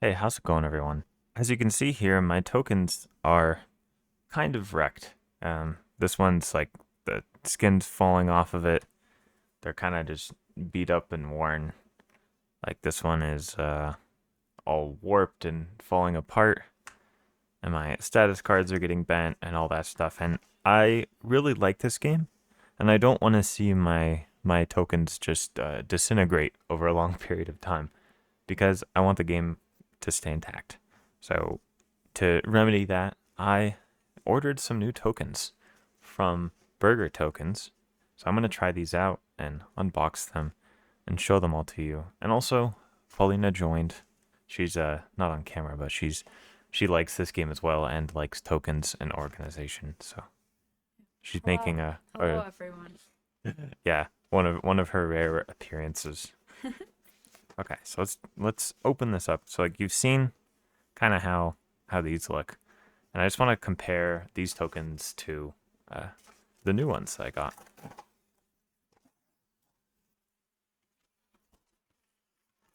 Hey, how's it going, everyone? As you can see here, my tokens are kind of wrecked. This one's like the skin's falling off of it. They're kind of just beat up and worn. Like this one is all warped and falling apart, and my status cards are getting bent and all that stuff. And I really like this game, and I don't want to see my tokens just disintegrate over a long period of time because I want the game to stay intact. So to remedy that, I ordered some new tokens from Burger Tokens. So I'm going to try these out and unbox them and show them all to you. And also, Paulina joined. She's not on camera, but she likes this game as well and likes tokens and organization. So she's Hello. making Hello, everyone. yeah, one of her rare appearances. Okay, so let's open this up. So like you've seen kind of how these look. And I just want to compare these tokens to uh, the new ones I got.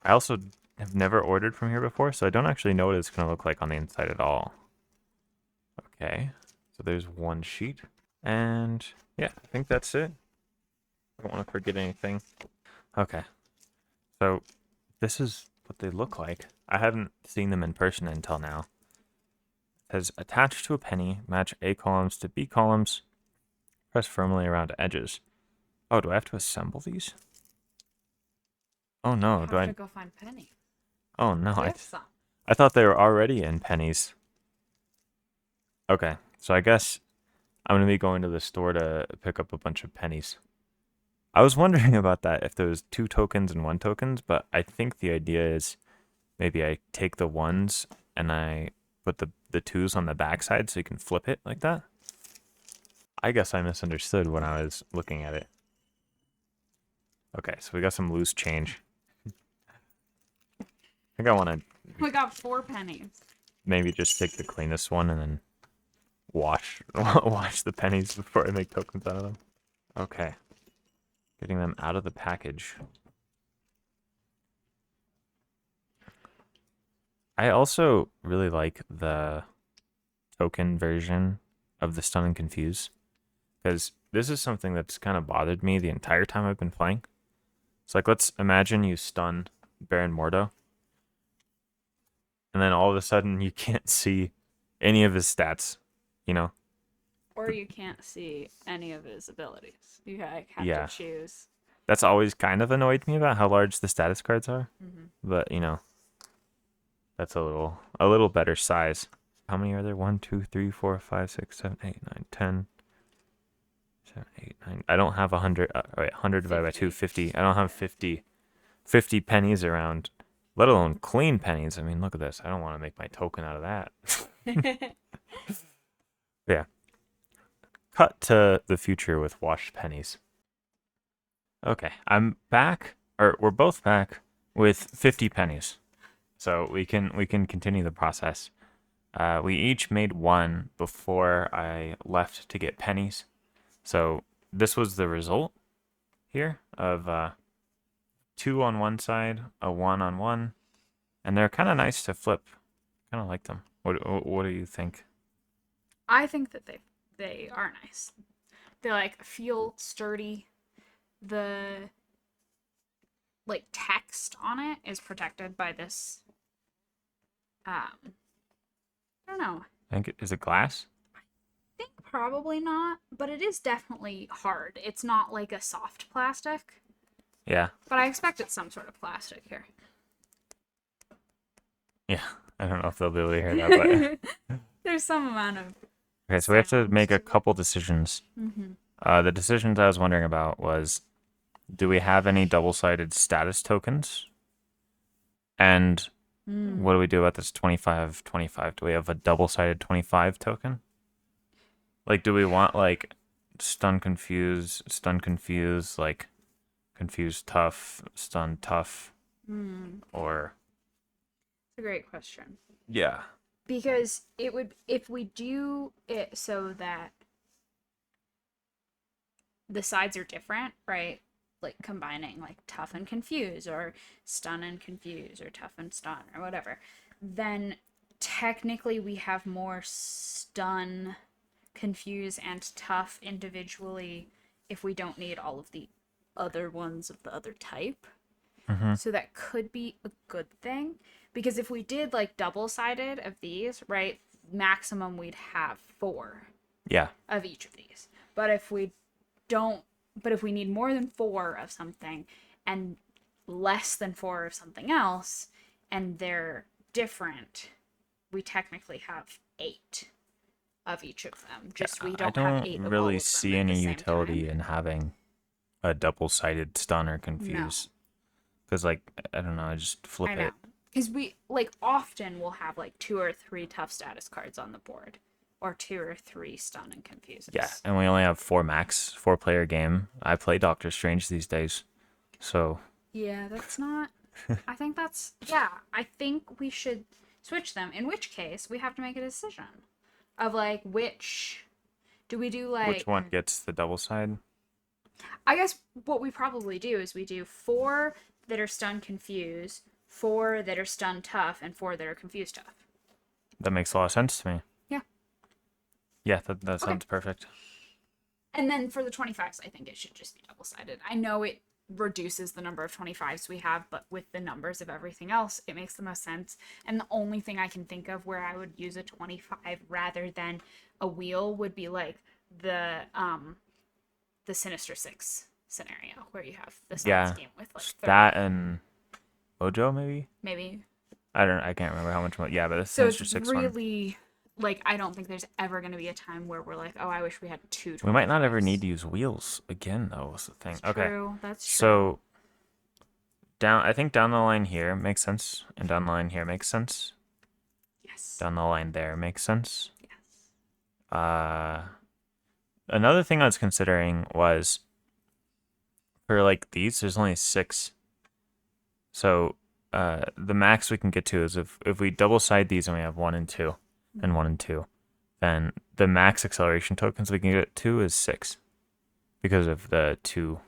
I also have never ordered from here before, so I don't actually know what it's going to look like on the inside at all. Okay, so there's one sheet. And yeah, I think that's it. I don't want to forget anything. Okay, so this is what they look like. I haven't seen them in person until now. It says attached to a penny, match A columns to B columns, press firmly around edges. Oh, do I have to assemble these? Oh You no, do have to I? go find Penny. Oh no, Get some. I thought they were already in pennies. Okay, so I guess I'm gonna be going to the store to pick up a bunch of pennies. I was wondering about that if there was two tokens and one tokens, but I think the idea is maybe I take the ones and I put the twos on the backside so you can flip it like that. I guess I misunderstood when I was looking at it. Okay, so we got some loose change. I think I want to We got 4 pennies. maybe just take the cleanest one and then wash wash the pennies before I make tokens out of them. Okay, getting them out of the package. I also really like the token version of the Stun and Confuse because this is something that's kind of bothered me the entire time I've been playing. It's like let's imagine you stun Baron Mordo, and then all of a sudden you can't see any of his stats. You know? Or you can't see any of his abilities. You have to Yeah, choose. that's always kind of annoyed me about how large the status cards are. Hmm. But that's a little better size. How many are there? One, two, three, four, five, six, seven, eight, nine, 10, 7, 8, 9. I don't have 100. Wait, 100 divided by 2, 50. 50. I don't have Yeah. 50 pennies around, let alone clean pennies. I mean, look at this. I don't want to make my token out of that. Yeah. Cut to the future with washed pennies. Okay, I'm back, or we're both back with 50 pennies. So we can continue the process. We each made one before I left to get pennies. So this was the result here of two on one side, a one on one, and they're kind of nice to flip. Kind of like them. What do you think? I think that they are nice. They like feel sturdy. The like text on it is protected by this I don't know. I think is it glass? I think probably not, but it is definitely hard. It's not like a soft plastic, Yeah, but I expect it's some sort of plastic here. yeah. I don't know if they'll be able to hear that, but There's some amount of okay. So we have to sound make a to it. couple decisions. Mm-hmm. The decisions I was wondering about was, do we have any double-sided status tokens? And Mm. what do we do about this 25, 25? Do we have a double-sided 25 token? Like, do we want like stun confuse, like confuse tough, stun tough, Mm. or It's a great question. yeah, Because it would, if we do it so that the sides are different, right? Like combining like tough and confuse or stun and confuse or tough and stun or whatever. then technically we have more stun, confuse, and tough individually if we don't need all of the other ones of the other type. Mm-hmm. So that could be a good thing. Because if we did like double-sided of these, right, maximum we'd have 4 Yeah. of each of these. But if we don't, but if we need more than 4 of something and less than 4 of something else, and they're different, we technically have 8 of each of them. Just we I don't have don't 8 of all really of see them at the any same utility time. in having a double-sided stun or No, confuse. Because, like, I don't know, I just I flip know. it. Because we, like, often will have, like, 2 or 3 tough status cards on the board. Or 2 or 3 stun and Yeah, confuses. and we only have 4 max, 4-player game. I play Doctor Strange these days. So, Yeah, that's not. I think that's. Yeah, I think we should switch them. In which case, we have to make a decision of, like, which. Do we do, which like. one gets the double side? I guess what we probably do is we do 4 that are stun confuse, 4 that are stun tough, and 4 that are confused tough. That makes a lot of sense to me. Yeah. Yeah, that Okay. sounds perfect. And then for the 25s, I think it should just be double sided. I know it reduces the number of 25s we have, but with the numbers of everything else, it makes the most sense. And the only thing I can think of where I would use a 25 rather than a wheel would be like the Sinister Six scenario where you have the side Yeah, scheme with like 30. that and Mojo maybe. Maybe. I can't remember how much. Yeah, but the So it's Sinister Six one. really like I don't think there's ever going to be a time where we're like, oh, I wish we had two We might not ever 25s. need to use wheels again, though. Was the thing. That's Okay, true. That's true. so down. I think down the line here makes sense, and down the line here makes sense. Yes. Down the line there makes sense. Yes. Another thing I was considering was for like these, there's only 6. So the max we can get to is if we double side these and we have 1 and 2 and 1 and 2, then the max acceleration tokens we can get to is 6 because of the 2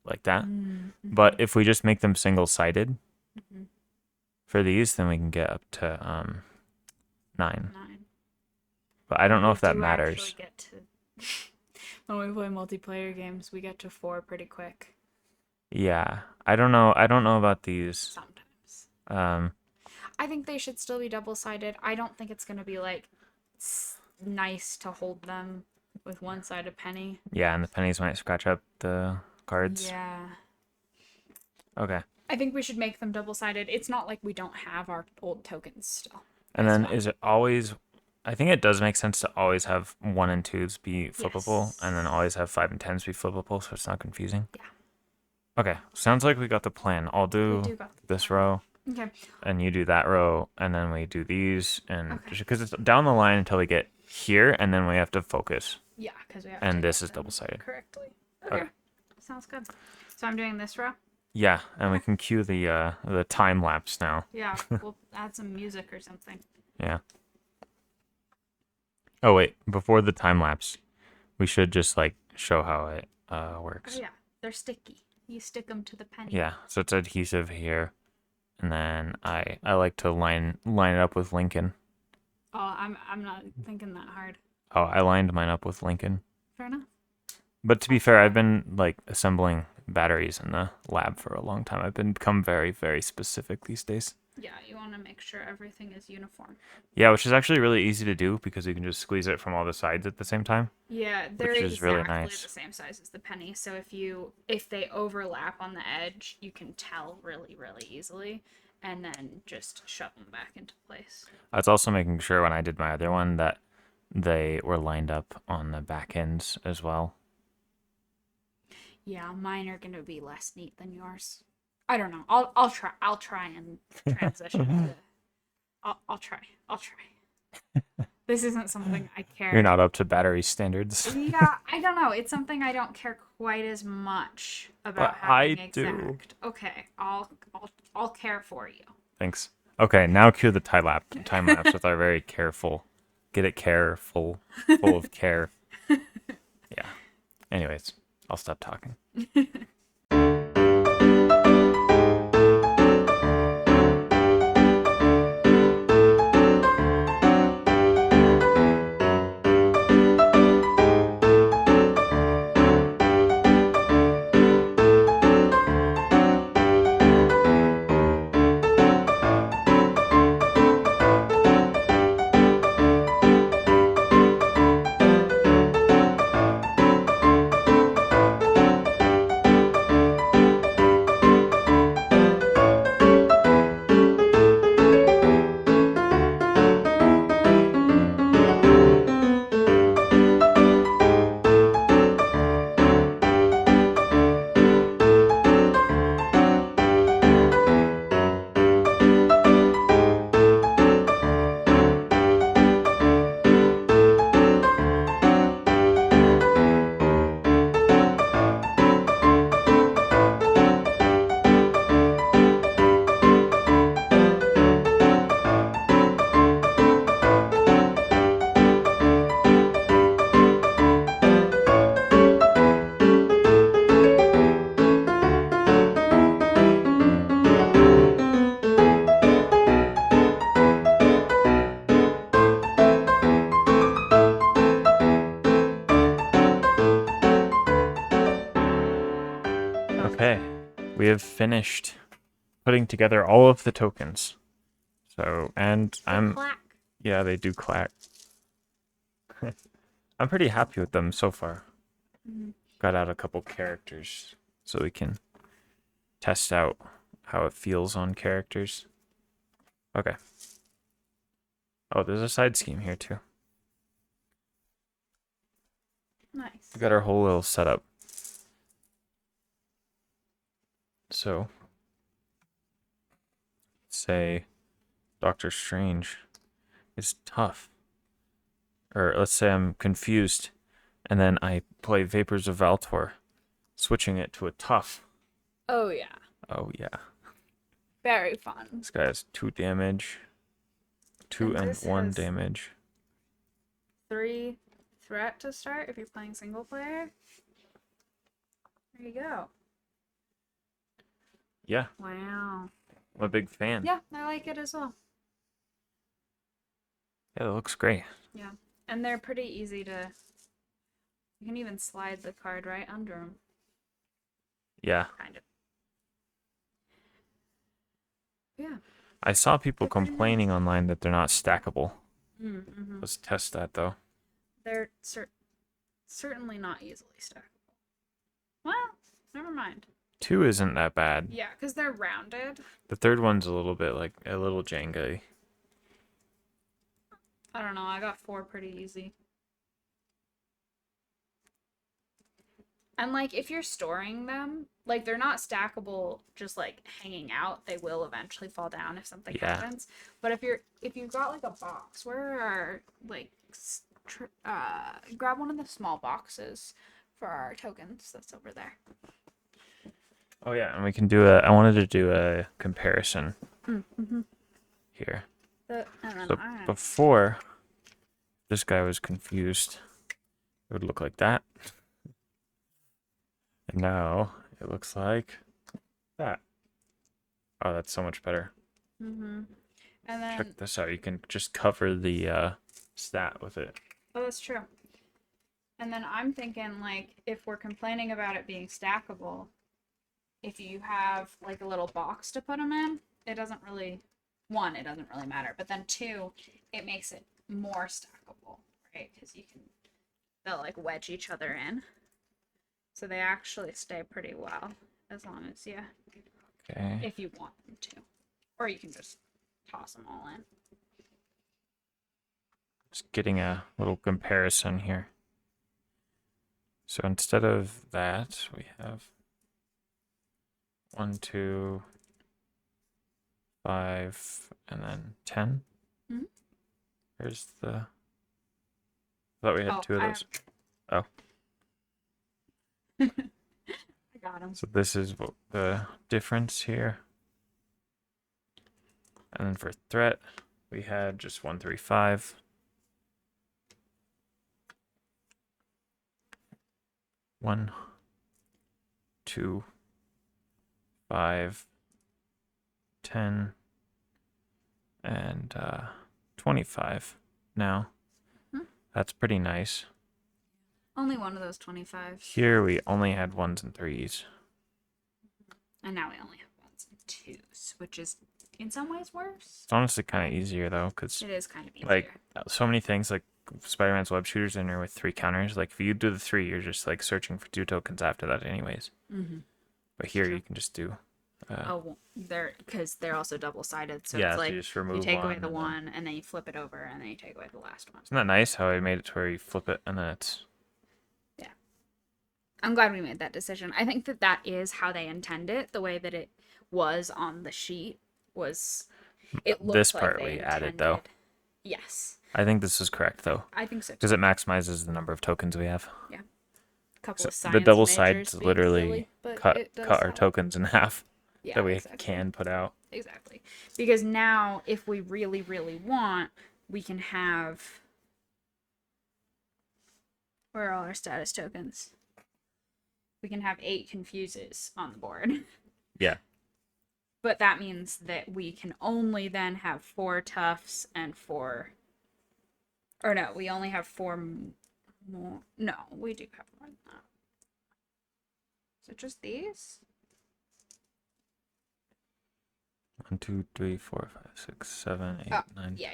like that. Mm-hmm. But if we just make them single sided Mm-hmm. for these, then we can get up to 9. 9. But I don't know if that We do matters. actually get to when we play multiplayer games, we get to 4 pretty quick Yeah, I don't know. I don't know about these. sometimes. Um, I think they should still be double-sided. I don't think it's going to be like nice to hold them with one side of penny. yeah, and the pennies might scratch up the cards. Yeah. Okay. I think we should make them double-sided. It's not like we don't have our old tokens still. And as then well. is it always? I think it does make sense to always have 1 and 2s be flippable, Yes. and then always have 5 and 10s be flippable, so it's not confusing. Yeah. Okay, sounds like we got the plan. I'll We do do got the this plan. row, Okay. and you do that row, and then we do these, and Okay. because it's down the line until we get here, and then we have to focus. Yeah, because we have And to this get is them double-sided. correctly. Okay. Okay. Sounds good. So I'm doing this row. Yeah, and we can cue the time lapse now. Yeah, we'll add some music or something. Yeah. Oh wait, before the time lapse, we should just like show how it works. Oh yeah, they're sticky. You stick them to the penny. Yeah, so it's adhesive here, and then I like to line it up with Lincoln. Oh, I'm not thinking that hard. Oh, I lined mine up with Lincoln. Fair enough. But to be fair, I've been like assembling batteries in the lab for a long time. I've become very, very specific these days. Yeah, you want to make sure everything is uniform. Yeah, which is actually really easy to do because you can just squeeze it from all the sides at the same time. Yeah, they're Which is really exactly nice. the same size as the penny. So if they overlap on the edge, you can tell really, really easily, and then just shove them back into place. I was also making sure when I did my other one that they were lined up on the back ends as well. Yeah, mine are gonna be less neat than yours. I don't know. I'll try and transition to. I'll try. This isn't something I care. You're not up to battery standards. Yeah, I don't know. It's something I don't care quite as much about But having I do. exact. Okay, I'll care for you. Thanks. Okay, now cue the time lapse with our very careful. Get it careful, full of care. Yeah. Anyways, I'll stop talking. we have finished putting together all of the tokens. So, and They I'm, clack. yeah, they do clack. I'm pretty happy with them so far. Mhm. Got out a couple characters so we can test out how it feels on characters. Okay. Oh, there's a side scheme here too. Nice. We got our whole little setup. So, say Doctor Strange is tough. Or let's say I'm confused and then I play Vapors of Valtor, switching it to a tough. Oh yeah. Oh yeah. Very fun. This guy has 2 damage. 2 And and this 1 has damage. 3 threat to start if you're playing single player. There you go. Yeah, Wow. I'm a big fan. Yeah, I like it as well. Yeah, it looks great. Yeah. And they're pretty easy to. You can even slide the card right under them. Yeah. Kind of. Yeah. I saw people They're pretty complaining nice. online that they're not stackable. Mm-hmm. Let's test that though. They're certainly not easily stackable. Well, never mind. 2 isn't that bad. Yeah, because they're rounded. The third one's a little bit like a little Jenga. I don't know. I got 4 pretty easy. And like if you're storing them, like they're not stackable just like hanging out. They will eventually fall down if something Yeah. happens. But if you've got like a box, where are like grab one of the small boxes for our tokens that's over there. Oh yeah, and we can do a. I wanted to do a comparison Mm-hmm. here. And then So before, this guy was confused. It would look like that. And now it looks like that. Oh, that's so much better. Mm-hmm. And then Check this out. You can just cover the stat with it. oh, that's true. And then I'm thinking like if we're complaining about it being stackable, if you have like a little box to put them in, it doesn't really it doesn't really matter. But then 2, it makes it more stackable, right? Because they'll like wedge each other in, so they actually stay pretty well as long as Okay. if you want them to, or you can just toss them all in. Just getting a little comparison here. So instead of that, we have 1, 2, 5, and then 10. Mhm. Here's the. I thought we had 2 of those. Oh. I got them. So this is the difference here. And then for threat, we had just 1, 3, 5. 1, 2, 5, 10, and 25. Now, that's pretty nice. Only one of those 25s. Here we only had 1s and 3s. And now we only have 1s and 2s, which is in some ways worse. It's honestly kind of easier though, because It is kind of easier. like so many things like Spider-Man's web shooters in there with 3 counters. Like if you do the 3, you're just like searching for 2 tokens after that, anyways. Mm-hmm. But here you can just do. Because they're also double-sided, so yeah, it's so like you just remove you take away one the and one, and then you flip it over, and then you take away the last one. Isn't that nice how I made it to where you flip it and then it's. Yeah. I'm glad we made that decision. I think that is how they intend it. The way that it was on the sheet was. It looked This like part they we intended. added though. Yes. I think this is correct though, I think so too. because it maximizes the number of tokens we have. Yeah. Couple So of science the double majors sides being literally silly, but cut it does our help. tokens in half Yeah, that we exactly. can put out. Exactly. Because now, if we really, really want, we can have. Where are all our status tokens? We can have 8 confuses on the board. Yeah. But that means that we can only then have 4 toughs and 4. Or no, we only have 4 more. No, we do have more than that. Is it just these? 1, 2, 3, 4, 5, 6, 7, Oh, 8, 9. yeah.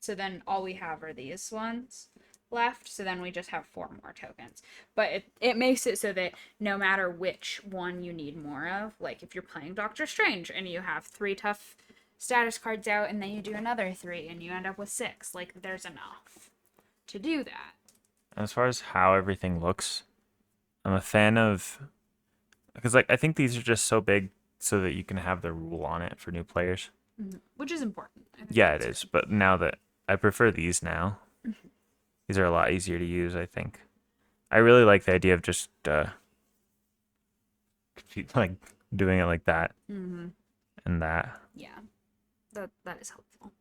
So then all we have are these ones left. So then we just have 4 more tokens. But it makes it so that no matter which one you need more of, like if you're playing Doctor Strange and you have 3 tough status cards out and then you do another 3 and you end up with 6, like there's enough to do that. As far as how everything looks, I'm a fan of because like I think these are just so big so that you can have the rule on it for new players. Which is important. I think Yeah, it that's is. good. But now that I prefer these now, these are a lot easier to use. I think. I really like the idea of just like doing it like that Mm-hmm. and that. Yeah, that is helpful.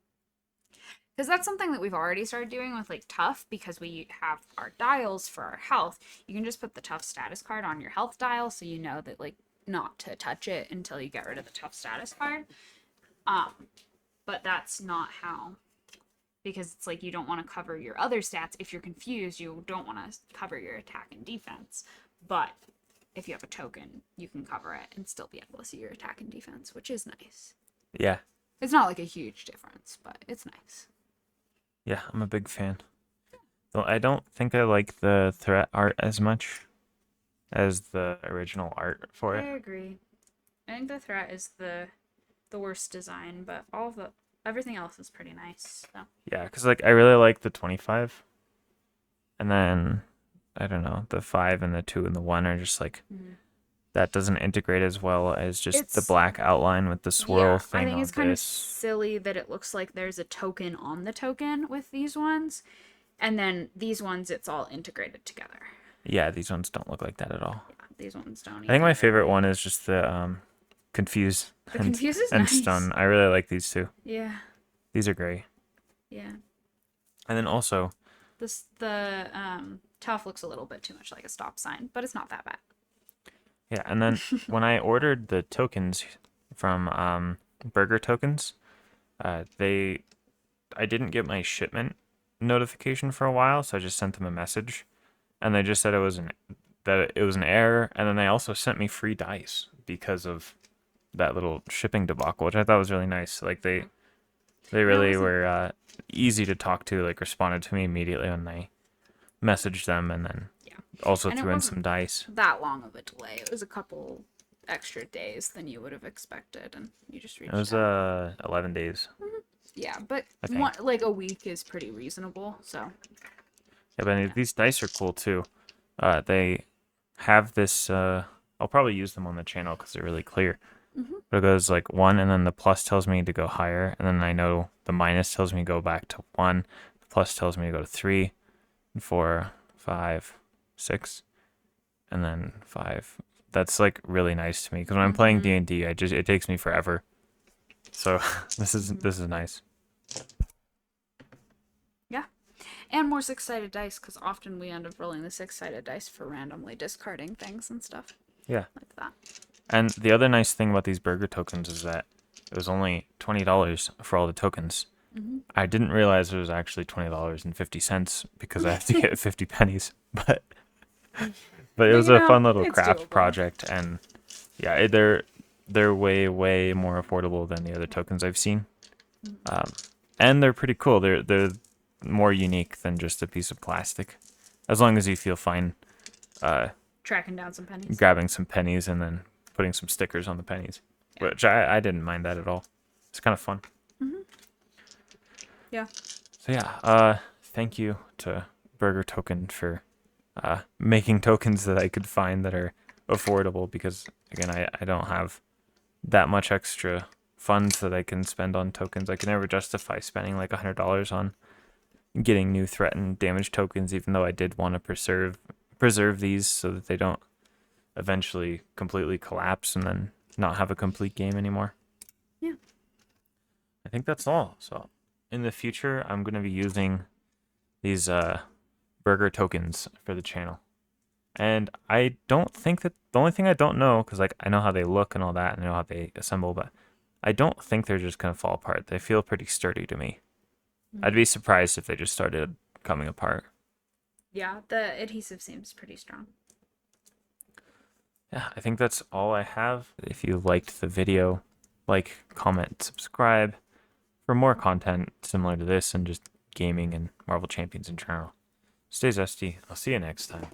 Because that's something that we've already started doing with like tough, because we have our dials for our health. You can just put the tough status card on your health dial so you know that like not to touch it until you get rid of the tough status card. Um, but that's not how, because it's like you don't want to cover your other stats. If you're confused, you don't want to cover your attack and defense. But if you have a token, you can cover it and still be able to see your attack and defense, which is nice. Yeah, It's not like a huge difference, but it's nice. yeah, I'm a big fan. Though I don't think I like the threat art as much as the original art for I it. agree. I think the threat is the worst design, but all of the everything else is pretty nice. So. Yeah, because like I really like the 25, and then I don't know, the 5 and the 2 and the 1 are just like Mm-hmm. that doesn't integrate as well as just the It's black outline with the swirl yeah, I thing think on it's kind of this. silly that it looks like there's a token on the token with these ones, and then these ones it's all integrated together. Yeah, these ones don't look like that at all. Yeah, these ones don't I think my even favorite really. one is just the confuse The confuse is and nice. stun. I really like these two. Yeah, These are great. yeah. And then also, The tough looks a little bit too much like a stop sign, but it's not that bad. yeah, and then when I ordered the tokens from Burger Tokens, they I didn't get my shipment notification for a while, so I just sent them a message, and they just said it was an error, and then they also sent me free dice because of that little shipping debacle, which I thought was really nice. Like they Yeah, it really wasn't. were easy to talk to. Like responded to me immediately when I messaged them, and then Yeah, also and it threw in wasn't some dice. that long of a delay. It was a couple extra days than you would have expected, and you just It reached was out. 11 days, Yeah, but I think. like a week is pretty reasonable. So Yeah, but yeah. these dice are cool too. They have this. I'll probably use them on the channel because they're really clear. Mm-hmm. But it goes like 1, and then the plus tells me to go higher, and then I know the minus tells me to go back to 1. The plus tells me to go to 3, 4, 5, 6, and then 5. That's like really nice to me because when I'm playing Mm-hmm. D&D, it takes me forever. So Mm-hmm. this is nice. Yeah, and more six-sided dice because often we end up rolling the six-sided dice for randomly discarding things and stuff Yeah. like that. And the other nice thing about these burger tokens is that it was only $20 for all the tokens. Mm-hmm. I didn't realize it was actually $20.50 because I have to get 50 pennies. But it But was you a know, fun little it's craft doable. project, and yeah, they're way more affordable than the other tokens I've seen. Um, and they're pretty cool. They're more unique than just a piece of plastic, as long as you feel fine uh, Tracking down some pennies. grabbing some pennies and then putting some stickers on the pennies, Yeah. which I didn't mind that at all. It's kind of fun. Mm-hmm. Yeah. So yeah, thank you to Burger Token for making tokens that I could find that are affordable because again, I don't have that much extra funds that I can spend on tokens. I can never justify spending like $100 on getting new threat and damage tokens, even though I did want to preserve these so that they don't eventually completely collapse and then not have a complete game anymore. Yeah. I think that's all. So in the future, I'm going to be using these burger tokens for the channel. And I don't think that the only thing I don't know, because like I know how they look and all that, and I know how they assemble, but I don't think they're just gonna fall apart. They feel pretty sturdy to me. I'd be surprised if they just started coming apart. Yeah, the adhesive seems pretty strong. Yeah, I think that's all I have. If you liked the video, like, comment, subscribe for more content similar to this and just gaming and Marvel Champions in general. Stay zesty. I'll see you next time.